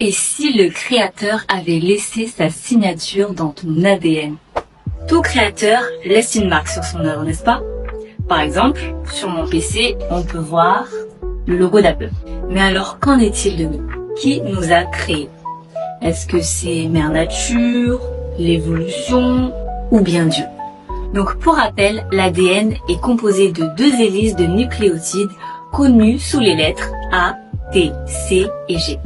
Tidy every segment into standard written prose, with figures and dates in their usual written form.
Et si le créateur avait laissé sa signature dans ton ADN? Tout créateur laisse une marque sur son œuvre, n'est-ce pas? Par exemple, sur mon PC, on peut voir le logo d'Apple. Mais alors, qu'en est-il de nous? Qui nous a créés? Est-ce que c'est Mère Nature, l'évolution ou bien Dieu? Donc pour rappel, l'ADN est composé de 2 hélices de nucléotides connues sous les lettres A, T, C et G.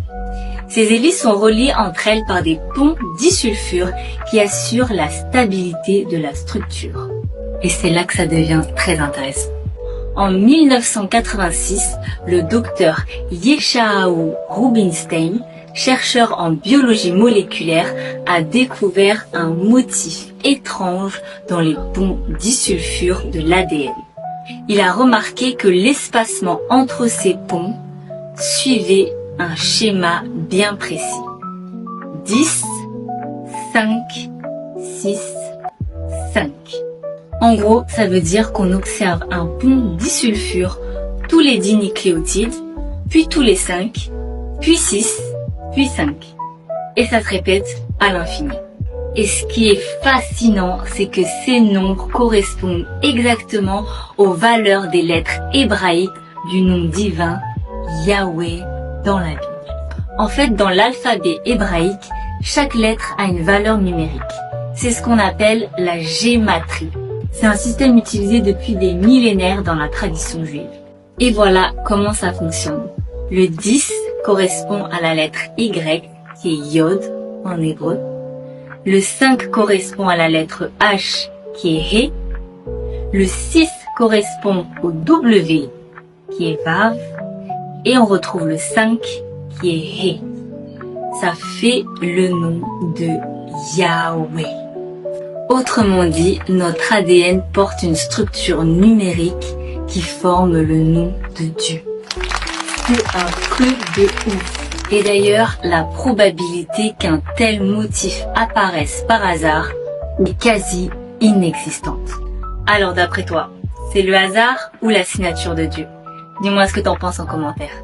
Ces hélices sont reliées entre elles par des ponts disulfures qui assurent la stabilité de la structure. Et c'est là que ça devient très intéressant. En 1986, le docteur Yesha'ahu Rubinstein, chercheur en biologie moléculaire, a découvert un motif étrange dans les ponts disulfures de l'ADN. Il a remarqué que l'espacement entre ces ponts suivait un schéma bien précis. 10, 5, 6, 5. En gros, ça veut dire qu'on observe un pont disulfure tous les 10 nucléotides, puis tous les 5, puis 6, puis 5. Et ça se répète à l'infini. Et ce qui est fascinant, c'est que ces nombres correspondent exactement aux valeurs des lettres hébraïques du nom divin Yahweh dans la Bible. En fait, dans l'alphabet hébraïque, chaque lettre a une valeur numérique. C'est ce qu'on appelle la gématrie. C'est un système utilisé depuis des millénaires dans la tradition juive. Et voilà comment ça fonctionne. Le 10 correspond à la lettre Y, qui est Yod en hébreu. Le 5 correspond à la lettre H, qui est He. Le 6 correspond au W, qui est Vav. Et on retrouve le 5, qui est He. Ça fait le nom de Yahweh. Autrement dit, notre ADN porte une structure numérique qui forme le nom de Dieu. C'est un truc de ouf. Et d'ailleurs, la probabilité qu'un tel motif apparaisse par hasard est quasi inexistante. Alors d'après toi, c'est le hasard ou la signature de Dieu? Dis-moi ce que t'en penses en commentaire.